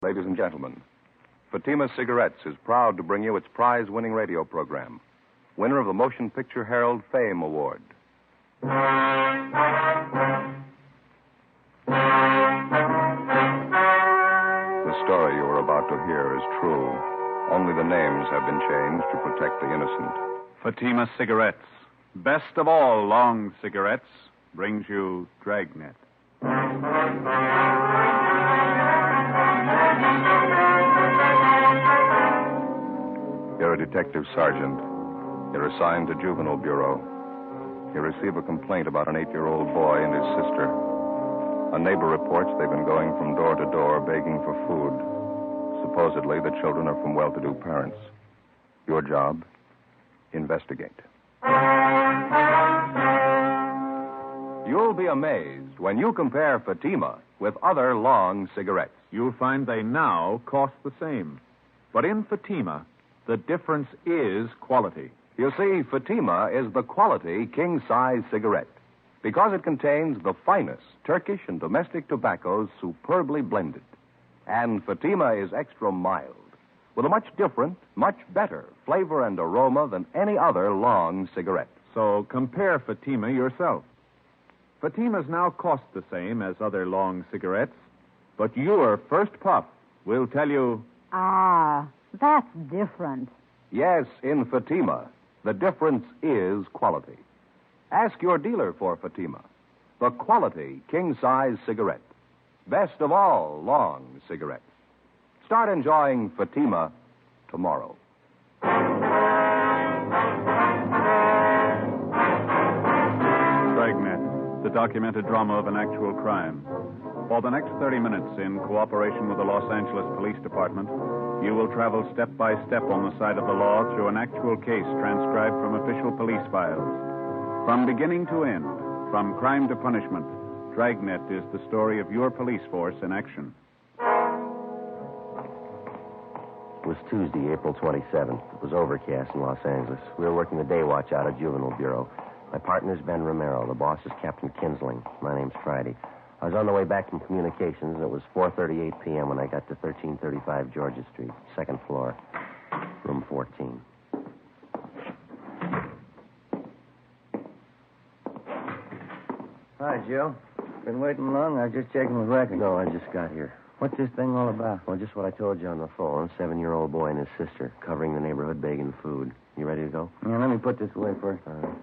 Ladies and gentlemen, Fatima Cigarettes is proud to bring you its prize-winning radio program, winner of the Motion Picture Herald Fame Award. The story you are about to hear is true. Only the names have been changed to protect the innocent. Fatima Cigarettes, best of all long cigarettes, brings you Dragnet. You're a detective sergeant. You're assigned to Juvenile Bureau. You receive a complaint about an 8-year-old boy and his sister. A neighbor reports they've been going from door to door begging for food. Supposedly, the children are from well-to-do parents. Your job? Investigate. You'll be amazed when you compare Fatima with other long cigarettes. You'll find they now cost the same. But in Fatima, the difference is quality. You see, Fatima is the quality king-size cigarette because it contains the finest Turkish and domestic tobaccos superbly blended. And Fatima is extra mild, with a much different, much better flavor and aroma than any other long cigarette. So compare Fatima yourself. Fatimas now cost the same as other long cigarettes, but your first puff will tell you... Ah, that's different. Yes, in Fatima, the difference is quality. Ask your dealer for Fatima, the quality king-size cigarette. Best of all long cigarettes. Start enjoying Fatima tomorrow. Dragnet, the documented drama of an actual crime. For the next 30 minutes, in cooperation with the Los Angeles Police Department, you will travel step by step on the side of the law through an actual case transcribed from official police files. From beginning to end, from crime to punishment, Dragnet is the story of your police force in action. It was Tuesday, April 27th. It was overcast in Los Angeles. We were working the day watch out at Juvenile Bureau. My partner's Ben Romero. The boss is Captain Kinsling. My name's Friday. I was on the way back from communications, and it was 4:38 p.m. when I got to 1335 Georgia Street, second floor, room 14. Hi, Joe. Been waiting long? I was just checking the record. No, I just got here. What's this thing all about? Well, just what I told you on the phone. 7-year-old boy and his sister covering the neighborhood begging food. You ready to go? Yeah, let me put this away first. All right.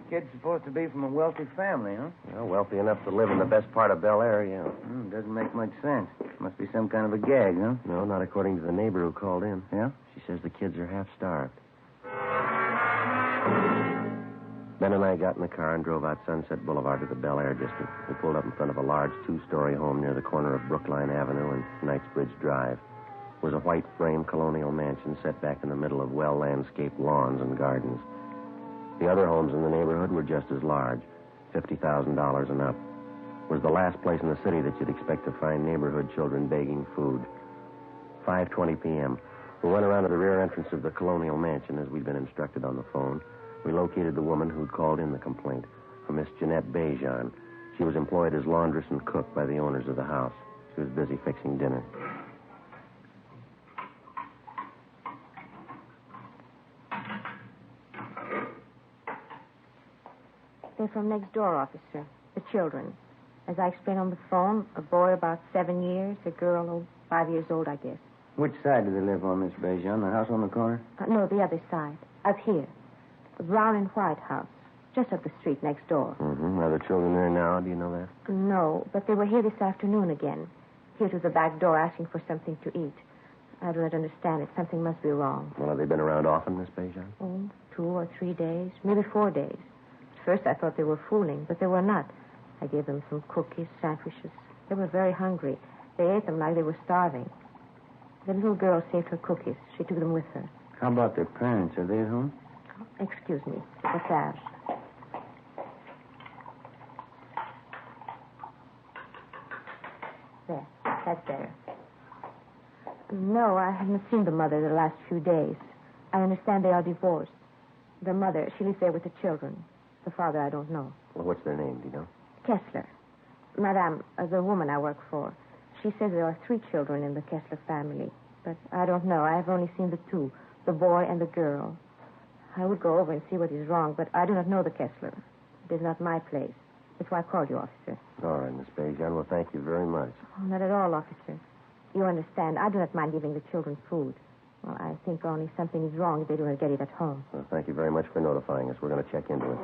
Kid's supposed to be from a wealthy family, huh? Well, wealthy enough to live in the best part of Bel Air, yeah. Doesn't make much sense. Must be some kind of a gag, huh? No, not according to the neighbor who called in. Yeah? She says the kids are half starved. Ben and I got in the car and drove out Sunset Boulevard to the Bel Air district. We pulled up in front of a large 2-story home near the corner of Brookline Avenue and Knightsbridge Drive. It was a white frame colonial mansion set back in the middle of well-landscaped lawns and gardens. The other homes in the neighborhood were just as large, $50,000 and up. It was the last place in the city that you'd expect to find neighborhood children begging food. 5:20 p.m. We went around to the rear entrance of the colonial mansion as we'd been instructed on the phone. We located the woman who'd called in the complaint, a Miss Jeanette Bejan. She was employed as laundress and cook by the owners of the house. She was busy fixing dinner. They're from next door, officer. The children. As I explained on the phone, a boy about 7 years, a girl 5 years old, I guess. Which side do they live on, Miss Bejan? The house on the corner? No, the other side. Up here. The brown and white house. Just up the street next door. Mm-hmm. Are the children there now? Do you know that? No, but they were here this afternoon again. Here to the back door asking for something to eat. I don't understand it. Something must be wrong. Well, have they been around often, Miss Bejan? Oh, 2 or 3 days. Maybe 4 days. First, I thought they were fooling, but they were not. I gave them some cookies, sandwiches. They were very hungry. They ate them like they were starving. The little girl saved her cookies. She took them with her. How about their parents? Are they at home? Excuse me. What's that? There. That's better. No, I haven't seen the mother the last few days. I understand they are divorced. The mother, she lives there with the children. The father, I don't know. Well, what's their name, do you know? Kessler. Madame, the woman I work for. She says there are 3 children in the Kessler family. But I don't know. I have only seen the 2, the boy and the girl. I would go over and see what is wrong, but I do not know the Kessler. It is not my place. That's why I called you, officer. All right, Miss Bejan. Well, thank you very much. Oh, not at all, officer. You understand, I do not mind giving the children food. Well, I think only something is wrong if they do not get it at home. Well, thank you very much for notifying us. We're going to check into it.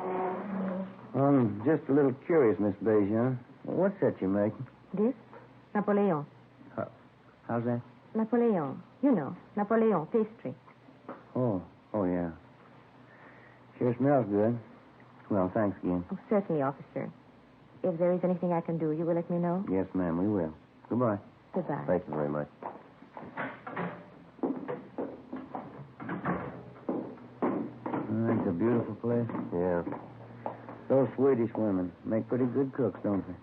I'm just a little curious, Miss Bejan. What's that you're making? This? Napoleon. How's that? Napoleon. You know, Napoleon pastry. Oh, yeah. Sure smells good. Well, thanks again. Oh, certainly, officer. If there is anything I can do, you will let me know? Yes, ma'am, we will. Goodbye. Goodbye. Thank you very much. It's a beautiful place. Yeah. Those Swedish women make pretty good cooks, don't they?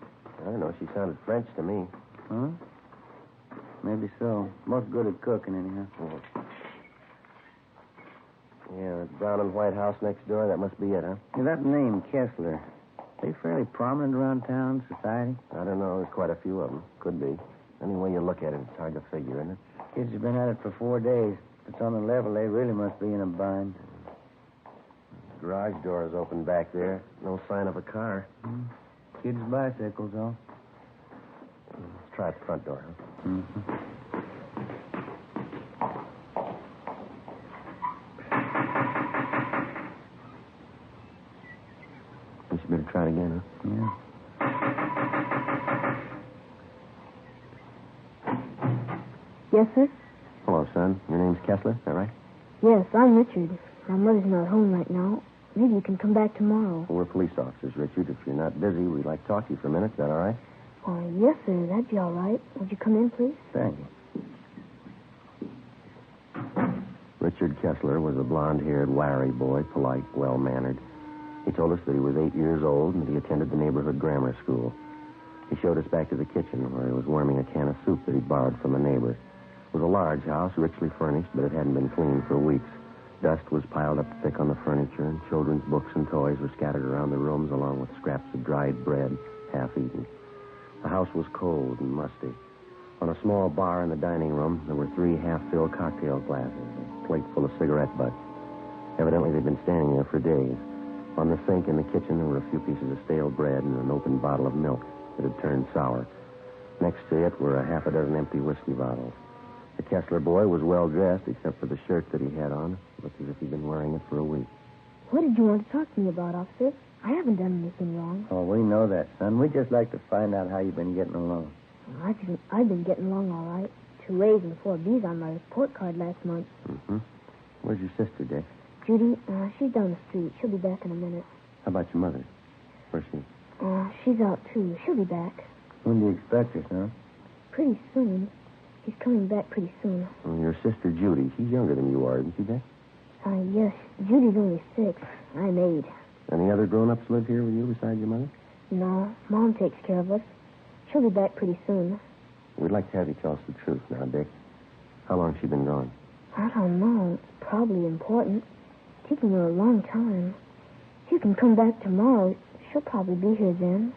I don't know. She sounded French to me. Huh? Maybe so. Most good at cooking, anyhow. Yeah, that brown and white house next door, that must be it, huh? Yeah, that name, Kessler, they fairly prominent around town, society? I don't know. There's quite a few of them. Could be. Any way you look at it, it's hard to figure, isn't it? Kids have been at it for 4 days. If it's on the level, they really must be in a bind. Garage door is open back there. No sign of a car. Kids' bicycles, all. Let's try the front door, huh? Mm-hmm. We should better try it again, huh? Yeah. Yes, sir? Hello, son. Your name's Kessler, is that right? Yes, I'm Richard. My mother's not home right now. Maybe you can come back tomorrow. Well, we're police officers, Richard. If you're not busy, we'd like to talk to you for a minute. Is that all right? Yes, sir. That'd be all right. Would you come in, please? Thank you. Richard Kessler was a blonde-haired, wiry boy, polite, well-mannered. He told us that he was 8 years old and that he attended the neighborhood grammar school. He showed us back to the kitchen where he was warming a can of soup that he'd borrowed from a neighbor. It was a large house, richly furnished, but it hadn't been cleaned for weeks. Dust was piled up thick on the furniture, and children's books and toys were scattered around the rooms along with scraps of dried bread, half-eaten. The house was cold and musty. On a small bar in the dining room, there were 3 half-filled cocktail glasses, a plate full of cigarette butts. Evidently, they'd been standing there for days. On the sink in the kitchen, there were a few pieces of stale bread and an open bottle of milk that had turned sour. Next to it were a half a dozen empty whiskey bottles. The Kessler boy was well-dressed, except for the shirt that he had on. It looked as if he'd been wearing it for a week. What did you want to talk to me about, officer? I haven't done anything wrong. Oh, we know that, son. We'd just like to find out how you've been getting along. I've been getting along all right. 2 A's and 4 B's on my report card last month. Mm-hmm. Where's your sister, Dick? Judy, she's down the street. She'll be back in a minute. How about your mother? Where's she? She's out, too. She'll be back. When do you expect her, son? Pretty soon. She's coming back pretty soon. Well, your sister, Judy, she's younger than you are, isn't she, Dick? Yes. Judy's only 6. I'm 8. Any other grown-ups live here with you besides your mother? No, Mom takes care of us. She'll be back pretty soon. We'd like to have you tell us the truth now, Dick. How long's she been gone? I don't know. It's probably important. Taking her a long time. If you can come back tomorrow, she'll probably be here then.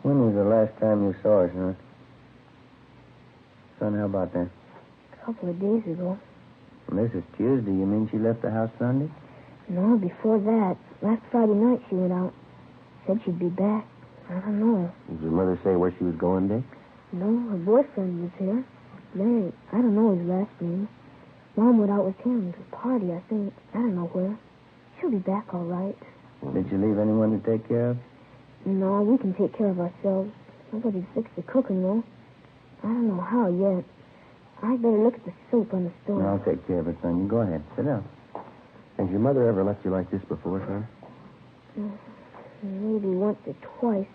When was the last time you saw her, son? Son, how about that? A couple of days ago. And this is Tuesday. You mean she left the house Sunday? No, before that. Last Friday night she went out. Said she'd be back. I don't know. Did your mother say where she was going, Dick? No, her boyfriend was here. Larry. I don't know his last name. Mom went out with him to a party, I think. I don't know where. She'll be back all right. Did you leave anyone to take care of? No, we can take care of ourselves. Nobody's fixed the cooking, though. I don't know how yet. I'd better look at the soup on the stove. No, I'll take care of it, son. You go ahead. Sit down. Has your mother ever left you like this before, son? Maybe once or twice.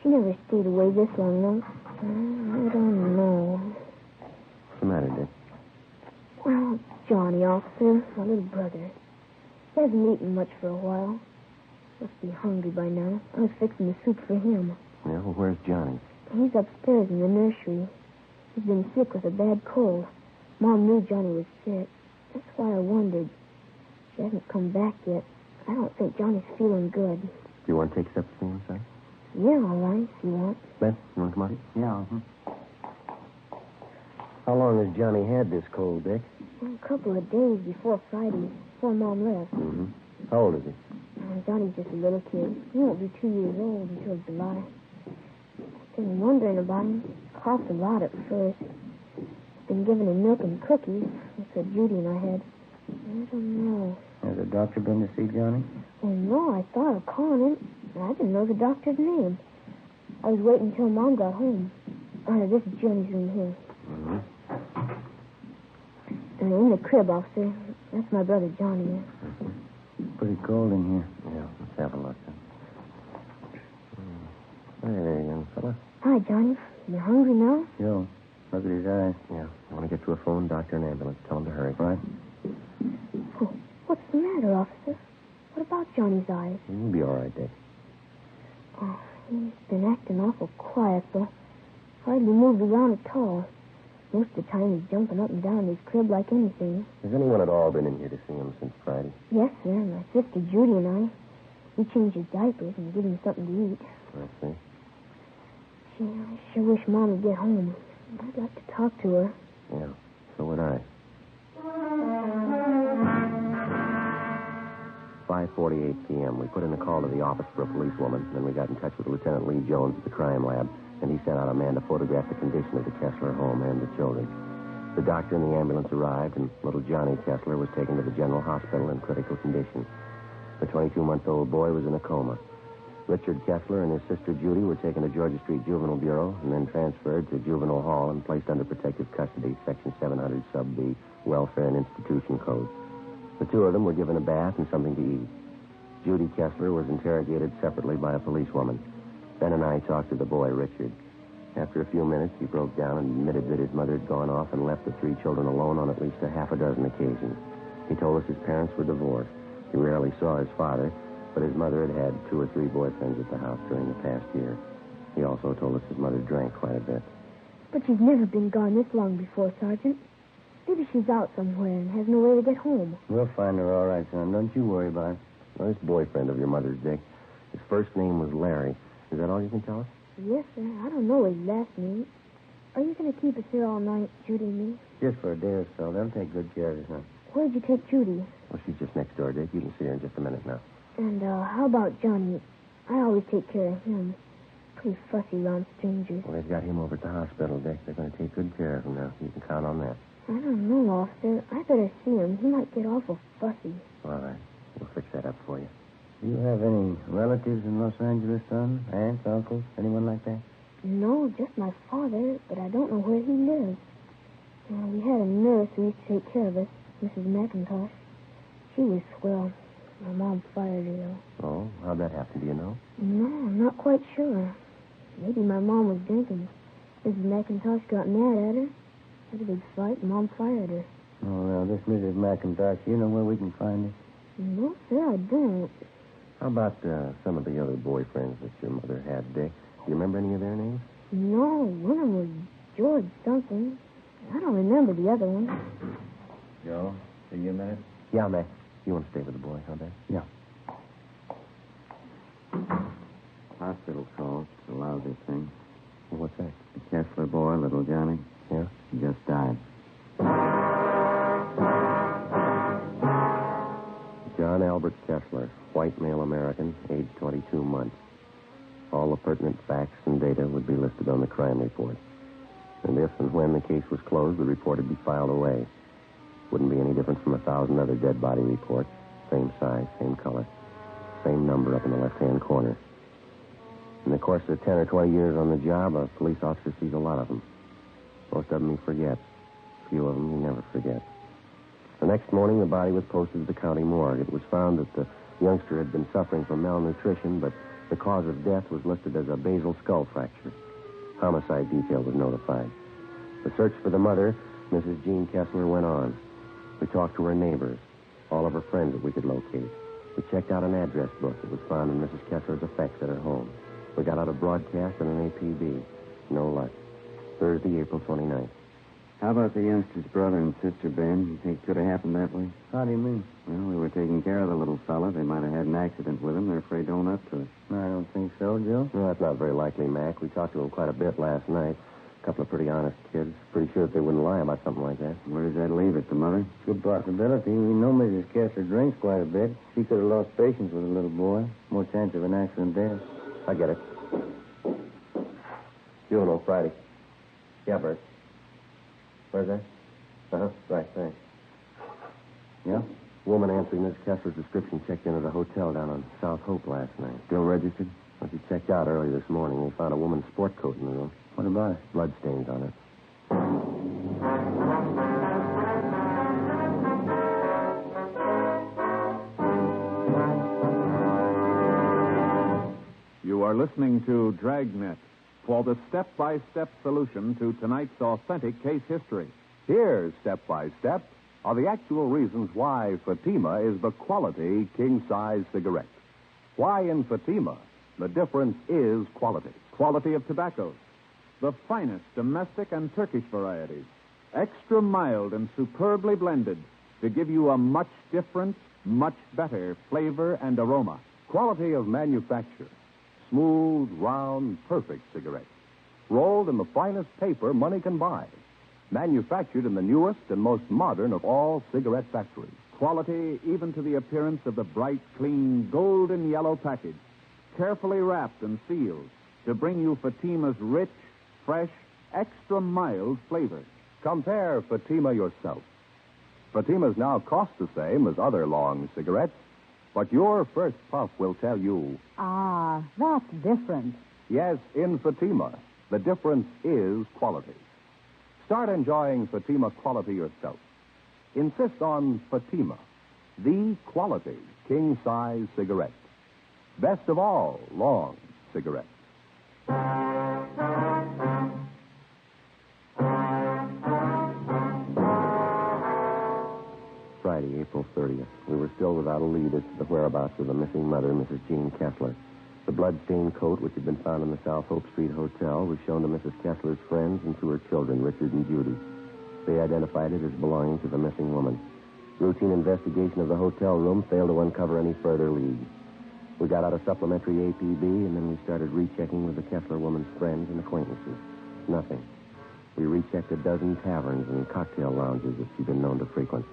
She never stayed away this long, though. I don't know. What's the matter, Dick? Well, Johnny, officer, my little brother. He hasn't eaten much for a while. Must be hungry by now. I was fixing the soup for him. Yeah, well, where's Johnny? He's upstairs in the nursery. He's been sick with a bad cold. Mom knew Johnny was sick. That's why I wondered. She hasn't come back yet. I don't think Johnny's feeling good. Do you want to take steps to him, son? Yeah, all right, if you want. Ben, you want to come on? Yeah. How long has Johnny had this cold, Dick? Well, a couple of days before Friday, before Mom left. Mm-hmm. How old is he? Johnny's just a little kid. He won't be 2 years old until July. I've been wondering about him. Coughed a lot at first. Been giving him milk and cookies. That's what Judy and I had. I don't know. Has the doctor been to see Johnny? Oh, no, I thought of calling him. I didn't know the doctor's name. I was waiting until Mom got home. This is Johnny's room here. Mm-hmm. In the crib, officer. That's my brother Johnny. Pretty cold in here. Yeah, let's have a look. Hey, young fella. Hi, Johnny. You hungry now? Joe, look at his eyes. Yeah, I want to get to a phone, doctor, and ambulance. Tell him to hurry. Right? Oh, what's the matter, officer? What about Johnny's eyes? You'll be all right, Dick. Oh, he's been acting awful quiet, though. Hardly moved around at all. Most of the time he's jumping up and down in his crib like anything. Has anyone at all been in here to see him since Friday? Yes, sir. My sister Judy and I. We change his diapers and give him something to eat. I see. Gee, I sure wish Mom would get home. I'd like to talk to her. Yeah, so would I. 5:48 p.m. We put in a call to the office for a policewoman, then we got in touch with Lieutenant Lee Jones at the crime lab, and he sent out a man to photograph the condition of the Kessler home and the children. The doctor and the ambulance arrived, and little Johnny Kessler was taken to the general hospital in critical condition. The 22-month-old boy was in a coma. Richard Kessler and his sister Judy were taken to Georgia Street Juvenile Bureau and then transferred to Juvenile Hall and placed under protective custody, Section 700 Sub B, Welfare and Institution Code. The two of them were given a bath and something to eat. Judy Kessler was interrogated separately by a policewoman. Ben and I talked to the boy, Richard. After a few minutes, he broke down and admitted that his mother had gone off and left the three children alone on at least a half a dozen occasions. He told us his parents were divorced. He rarely saw his father, but his mother had had 2 or 3 boyfriends at the house during the past year. He also told us his mother drank quite a bit. But she's never been gone this long before, Sergeant. Maybe she's out somewhere and has no way to get home. We'll find her all right, son. Don't you worry about it. Well, this boyfriend of your mother's, Dick, his first name was Larry. Is that all you can tell us? Yes, sir. I don't know his last name. Are you going to keep us here all night, Judy and me? Just for a day or so. They'll take good care of you, son. Where'd you take Judy? Well, she's just next door, Dick. You can see her in just a minute now. And how about Johnny? I always take care of him. Pretty fussy around strangers. Well, they've got him over at the hospital, Dick. They're going to take good care of him now. You can count on that. I don't know, officer. I better see him. He might get awful fussy. All right. We'll fix that up for you. Do you have any relatives in Los Angeles, son? Aunts, uncles, anyone like that? No, just my father, but I don't know where he lives. We had a nurse who used to take care of us, Mrs. McIntosh. She was swell. My mom fired her, though. Oh, how'd that happen? Do you know? No, I'm not quite sure. Maybe my mom was drinking. Mrs. McIntosh got mad at her. Had a big fight, and Mom fired her. Oh, now, this Mrs. McIntosh, you know where we can find her? No, sir, I don't. How about some of the other boyfriends that your mother had, Dick? Do you remember any of their names? No, one of them was George something. I don't remember the other one. Joe, see you a minute? Yeah, Mac. You want to stay with the boy, huh, Ben? Yeah. Hospital call. It's a lousy thing. Well, what's that? The Kessler boy, little Johnny. Yeah? He just died. John Albert Kessler, white male American, age 22 months. All the pertinent facts and data would be listed on the crime report. And if and when the case was closed, the report would be filed away. Wouldn't be any different from 1,000 other dead body reports. Same size, same color. Same number up in the left-hand corner. In the course of 10 or 20 years on the job, a police officer sees a lot of them. Most of them he forgets. A few of them he never forgets. The next morning, the body was posted to the county morgue. It was found that the youngster had been suffering from malnutrition, but the cause of death was listed as a basal skull fracture. Homicide detail was notified. The search for the mother, Mrs. Jean Kessler, went on. We talked to her neighbors, all of her friends that we could locate. We checked out an address book that was found in Mrs. Kessler's effects at her home. We got out a broadcast and an APB. No luck. Thursday, April 29th. How about the youngster's brother and sister, Ben? You think it could have happened that way? How do you mean? Well, we were taking care of the little fella. They might have had an accident with him. They're afraid to own up to it. I don't think so, Joe. No, that's not very likely, Mac. We talked to him quite a bit last night. A couple of pretty honest kids. Pretty sure that they wouldn't lie about something like that. Where does that leave it, the mother? Good possibility. We know Mrs. Kessler drinks quite a bit. She could have lost patience with a little boy. More chance of an accident there. I get it. Juvenile, Friday. Yeah, Bert. Where's that? Uh-huh. Right, thanks. Yeah? Woman answering Miss Kessler's description checked into the hotel down on South Hope last night. Still registered? When she checked out early this morning, we found a woman's sport coat in the room. What about it? Blood stains on it. You are listening to Dragnet for the step-by-step solution to tonight's authentic case history. Here, step by step, are the actual reasons why Fatima is the quality king-size cigarette. Why in Fatima, the difference is quality. Quality of tobaccos. The finest domestic and Turkish varieties. Extra mild and superbly blended to give you a much different, much better flavor and aroma. Quality of manufacture. Smooth, round, perfect cigarettes. Rolled in the finest paper money can buy. Manufactured in the newest and most modern of all cigarette factories. Quality even to the appearance of the bright, clean, golden yellow package. Carefully wrapped and sealed to bring you Fatima's rich, fresh, extra mild flavor. Compare Fatima yourself. Fatimas now cost the same as other long cigarettes, but your first puff will tell you, Ah, that's different. yes, in Fatima, the difference is quality. Start enjoying Fatima quality yourself. Insist on Fatima, the quality king-size cigarette. Best of all, long cigarettes. Friday, April 30th. We were still without a lead as to the whereabouts of the missing mother, Mrs. Jean Kessler. The blood-stained coat, which had been found in the South Hope Street Hotel, was shown to Mrs. Kessler's friends and to her children, Richard and Judy. They identified it as belonging to the missing woman. Routine investigation of the hotel room failed to uncover any further leads. We got out a supplementary APB, and then we started rechecking with the Kessler woman's friends and acquaintances. Nothing. We rechecked a dozen taverns and cocktail lounges that she'd been known to frequent.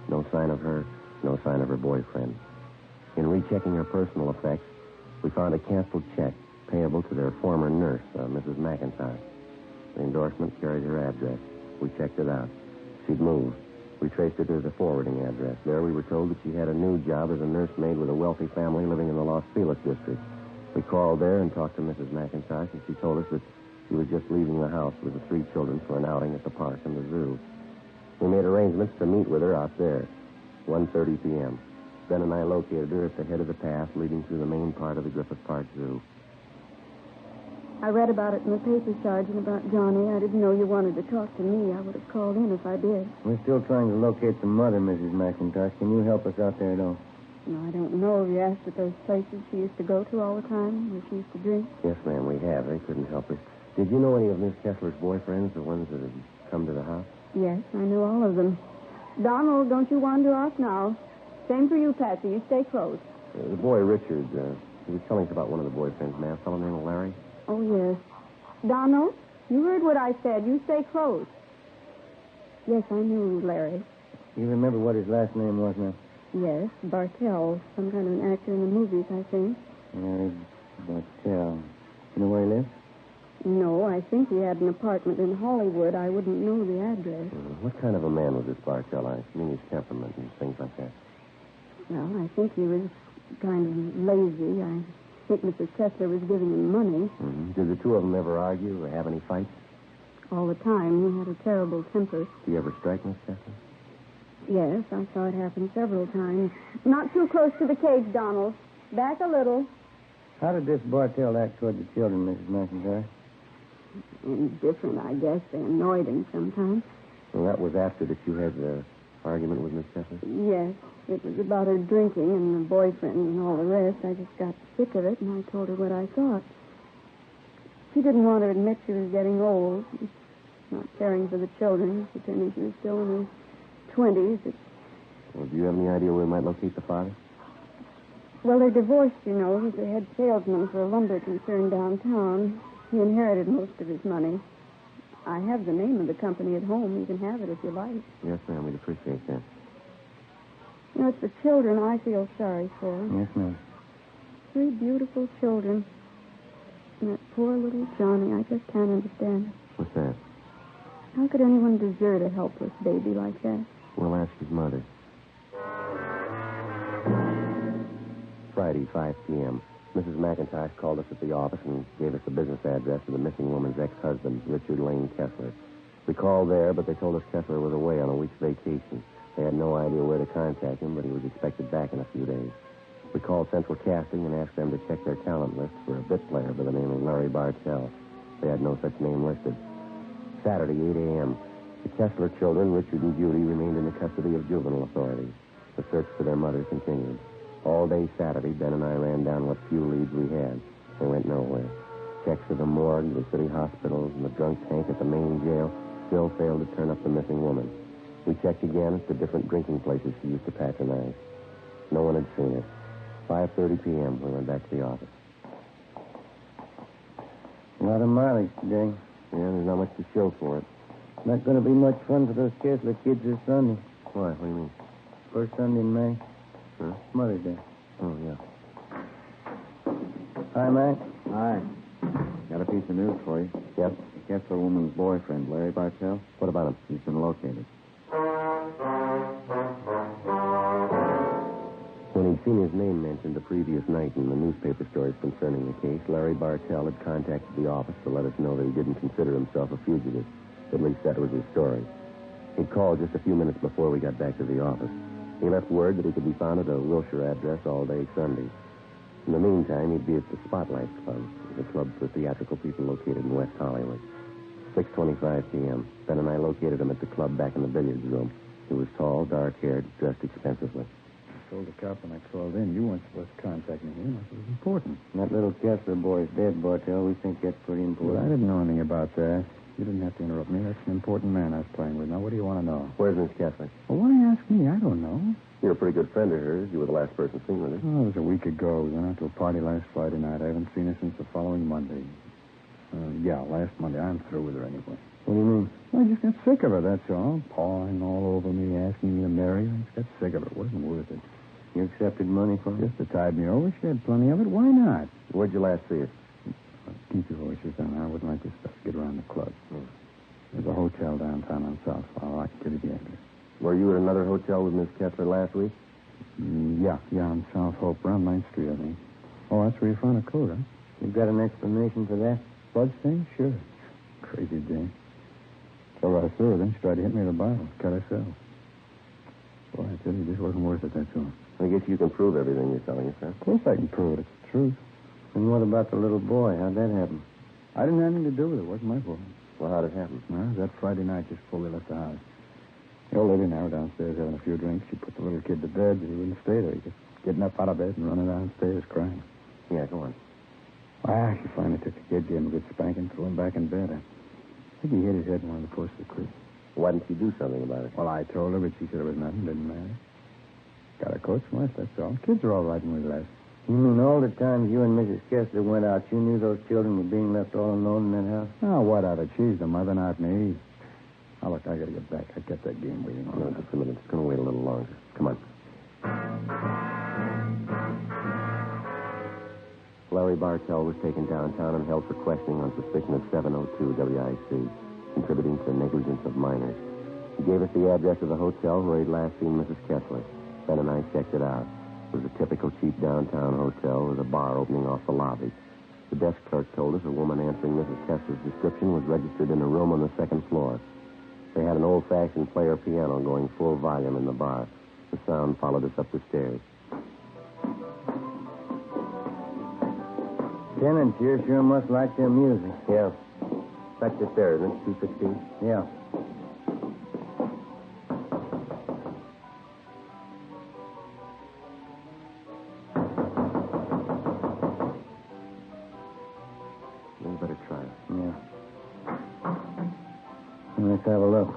No sign of her, no sign of her boyfriend. In rechecking her personal effects, we found a canceled check payable to their former nurse, Mrs. McIntyre. The endorsement carried her address. We checked it out. She'd moved. We traced her to the forwarding address. There we were told that she had a new job as a nursemaid with a wealthy family living in the Los Feliz district. We called there and talked to Mrs. McIntyre, and she told us that she was just leaving the house with the 3 children for an outing at the park and the zoo. We made arrangements to meet with her out there, 1:30 p.m. Ben and I located her at the head of the path leading through the main part of the Griffith Park Zoo. I read about it in the paper, Sergeant, about Johnny. I didn't know you wanted to talk to me. I would have called in if I did. We're still trying to locate the mother, Mrs. McIntosh. Can you help us out there at all? No, I don't know. Have you asked at those places she used to go to all the time, where she used to drink? Yes, ma'am, we have. They couldn't help her. Did you know any of Miss Kessler's boyfriends, the ones that had come to the house? Yes, I knew all of them. Donald, don't you wander off now. Same for you, Patsy. You stay close. The boy, Richard, he was telling us about one of the boyfriends, ma'am, a fellow named Larry. Oh, yes. Donald, you heard what I said. You stay close. Yes, I knew Larry. You remember what his last name was, now? Yes, Bartell. Some kind of an actor in the movies, I think. Larry Bartell. You know where he lives? No, I think he had an apartment in Hollywood. I wouldn't know the address. What kind of a man was this Bartell? I mean his temperament and things like that. Well, I think he was kind of lazy. I think Mrs. Kessler was giving him money. Mm-hmm. Did the two of them ever argue or have any fights? All the time. He had a terrible temper. Did you ever strike Miss Kessler? Yes, I saw it happen several times. Not too close to the cage, Donald. Back a little. How did this Bartell act toward the children, Mrs. McIntyre? Indifferent, I guess. They annoyed him sometimes. Well, that was after that you had the argument with Miss Kessler? Yes. It was about her drinking and the boyfriend and all the rest. I just got sick of it, and I told her what I thought. She didn't want to admit she was getting old, not caring for the children, pretending she was still in her 20s. Well, do you have any idea where we might locate the father? Well, they're divorced, you know. He's the head salesman for a lumber concern downtown. He inherited most of his money. I have the name of the company at home. You can have it if you like. Yes, ma'am. We'd appreciate that. You know, it's the children I feel sorry for. Yes, ma'am. 3 beautiful children. And that poor little Johnny, I just can't understand it. What's that? How could anyone desert a helpless baby like that? We'll ask his mother. Friday, 5 p.m. Mrs. McIntosh called us at the office and gave us the business address of the missing woman's ex-husband, Richard Lane Kessler. We called there, but they told us Kessler was away on a week's vacation. They had no idea where to contact him, but he was expected back in a few days. We called Central Casting and asked them to check their talent list for a bit player by the name of Larry Bartell. They had no such name listed. Saturday, 8 a.m. The Kessler children, Richard and Judy, remained in the custody of juvenile authorities. The search for their mother continued. All day Saturday, Ben and I ran down what few leads we had. They went nowhere. Checks to the morgue, the city hospitals, and the drunk tank at the main jail still failed to turn up the missing woman. We checked again at the different drinking places she used to patronize. No one had seen her. 5:30 p.m., we went back to the office. A lot of mileage today. Yeah, there's not much to show for it. Not going to be much fun for those Kessler kids this Sunday. Why? What do you mean? First Sunday in May. Huh? Mother's Day. Oh, yeah. Hi, Mac. Hi. Got a piece of news for you. Yep. The Kessler woman's boyfriend, Larry Bartell. What about him? He's been located. When he'd seen his name mentioned the previous night in the newspaper stories concerning the case, Larry Bartell had contacted the office to let us know that he didn't consider himself a fugitive. At least that was his story. He'd called just a few minutes before we got back to the office. He left word that he could be found at a Wilshire address all day Sunday. In the meantime, he'd be at the Spotlight Club, the club for theatrical people located in West Hollywood. 6:25 p.m. Ben and I located him at the club back in the billiards room. He was tall, dark-haired, dressed expensively. I told the cop when I called in you weren't supposed to contact me here. It was important. That little Kessler boy's dead, Bartell. We think that's pretty important. Well, I didn't know anything about that. You didn't have to interrupt me. That's an important man I was playing with. Now, what do you want to know? Where's Miss Kessler? Well, why ask me? I don't know. You're a pretty good friend of hers. You were the last person seen with her. Oh, it was a week ago. We went out to a party last Friday night. I haven't seen her since the following Monday. Last Monday. I'm through with her anyway. What do you mean? Well, I just got sick of her, that's all. Pawing all over me, asking me to marry her. I just got sick of it. It wasn't worth it. You accepted money from her? Just to tide me over. She had plenty of it. Why not? Where'd you last see her? Keep your voices down. I wouldn't like this stuff to get around the club. There's a hotel downtown on South Flower. I can get it the address. Were you at another hotel with Miss Kessler last week? Yeah, on South Hope, around 9th Street, I think. Oh, that's where you found a coat, huh? You've got an explanation for that? Blood stain? Sure. Crazy dame. So I saw her, then she tried to hit me with a bottle. Cut herself. Boy, I tell you, this wasn't worth it, that's all. I guess you can prove everything you're telling us, huh? Of course I can prove it. It's the truth. And what about the little boy? How'd that happen? I didn't have anything to do with it. It wasn't my fault. Well, how'd it happen? Well, it was that Friday night just before we left the house. The old lady and I were downstairs having a few drinks. She put the little kid to bed, but he wouldn't stay there. He just getting up out of bed and running downstairs crying. Yeah, go on. Well, she finally took the kid, gave him a good spanking, threw him back in bed. I think he hit his head in one of the posts of the creek. Why didn't you do something about it? Well, I told her, but she said it was nothing. Didn't matter. Got a coat from us, that's all. Kids are all right when we left. You mean all the times you and Mrs. Kessler went out, you knew those children were being left all alone in that house? Oh, what of it? She's the mother, not me. Now, look, I gotta get back. I kept that game waiting on. No, just a minute. It's going to wait a little longer. Come on. Larry Bartell was taken downtown and held for questioning on suspicion of 702 WIC, contributing to negligence of minors. He gave us the address of the hotel where he'd last seen Mrs. Kessler. Ben and I checked it out. It was a typical cheap downtown hotel with a bar opening off the lobby. The desk clerk told us a woman answering Mrs. Kessler's description was registered in a room on the second floor. They had an old-fashioned player piano going full volume in the bar. The sound followed us up the stairs. Tenants here sure must like their music. Yeah. That's just there, isn't it? 216? Yeah. We better try it. Yeah. Let's have a look.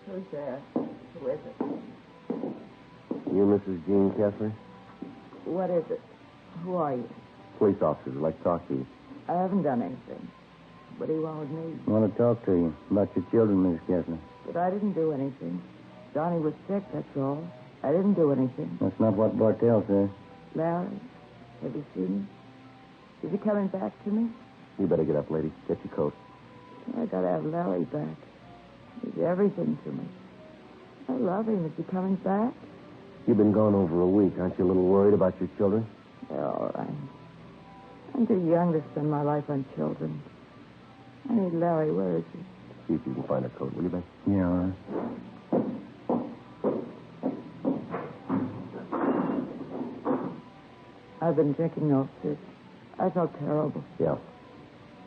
Who's there? Who is it? You Mrs. Jean Kessler? What is it? Who are you? Police officers would like to talk to you. I haven't done anything. But he wanted me. I want to talk to you about your children, Miss Kessler. But I didn't do anything. Johnny was sick, that's all. I didn't do anything. That's not what Bartell says. Larry, have you seen him? Is he coming back to me? You better get up, lady. Get your coat. I gotta have Larry back. He's everything to me. I love him. Is he coming back? You've been gone over a week. Aren't you a little worried about your children? They're all right. I'm too young to spend my life on children. I need Larry. Where is he? See if you can find a coat, will you, Ben? Yeah, all right. I've been drinking off this. I felt terrible. Yeah.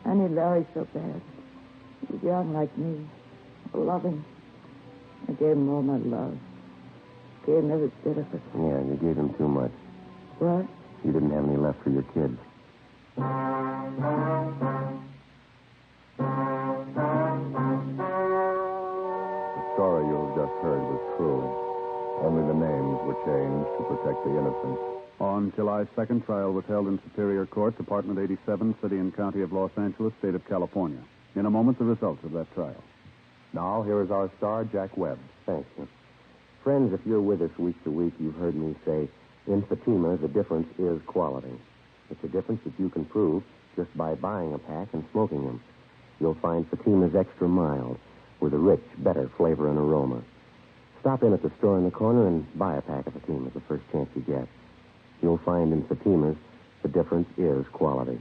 I need Larry so bad. He's young like me. I love him. I gave him all my love. Gave him every bit of it. Yeah, you gave him too much. What? You didn't have any left for your kids. The story you've just heard was true. Only the names were changed to protect the innocent. On July 2nd, trial was held in Superior Court, Department 87, City and County of Los Angeles, State of California. In a moment, the results of that trial. Now, here is our star, Jack Webb. Thanks, sir. Friends, if you're with us week to week, you've heard me say, in Fatima, the difference is quality. It's a difference that you can prove just by buying a pack and smoking them. You'll find Fatima's extra mild, with a rich, better flavor and aroma. Stop in at the store in the corner and buy a pack of Fatimas the first chance you get. You'll find in Fatimas, the difference is quality.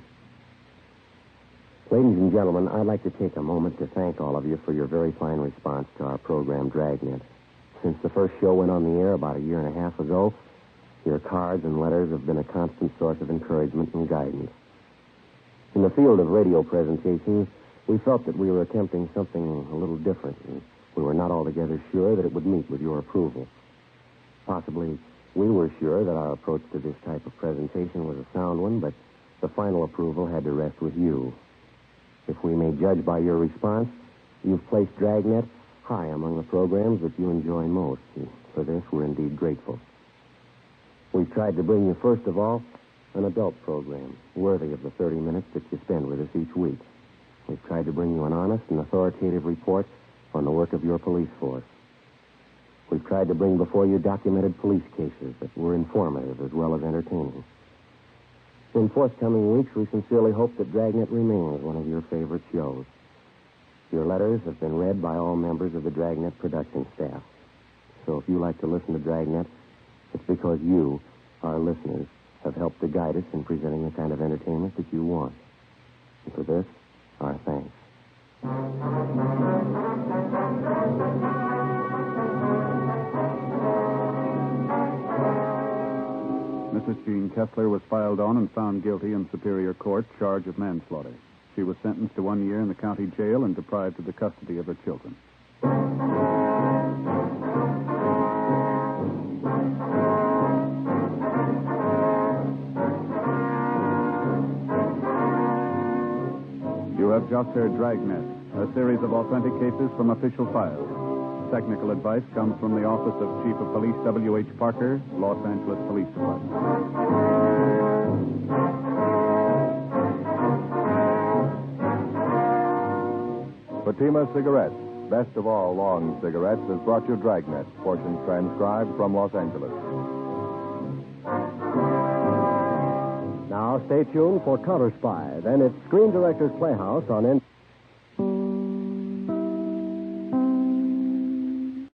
Ladies and gentlemen, I'd like to take a moment to thank all of you for your very fine response to our program, Dragnet. Since the first show went on the air about a year and a half ago, your cards and letters have been a constant source of encouragement and guidance. In the field of radio presentations, we felt that we were attempting something a little different, and we were not altogether sure that it would meet with your approval. Possibly, we were sure that our approach to this type of presentation was a sound one, but the final approval had to rest with you. If we may judge by your response, you've placed Dragnet high among the programs that you enjoy most. And for this, we're indeed grateful. We've tried to bring you, first of all, an adult program worthy of the 30 minutes that you spend with us each week. We've tried to bring you an honest and authoritative report on the work of your police force. We've tried to bring before you documented police cases that were informative as well as entertaining. In forthcoming weeks, we sincerely hope that Dragnet remains one of your favorite shows. Your letters have been read by all members of the Dragnet production staff. So if you like to listen to Dragnet, it's because you, our listeners, have helped to guide us in presenting the kind of entertainment that you want. And for this, our thanks. Mrs. Jean Kessler was filed on and found guilty in Superior Court, charge of manslaughter. She was sentenced to 1 year in the county jail and deprived of the custody of her children. You have just heard Dragnet, a series of authentic cases from official files. Technical advice comes from the Office of Chief of Police W.H. Parker, Los Angeles Police Department. Fatima Cigarettes, best of all long cigarettes, has brought you Dragnet, portions transcribed from Los Angeles. Now stay tuned for Counter Spy. Then it's Screen Directors Playhouse on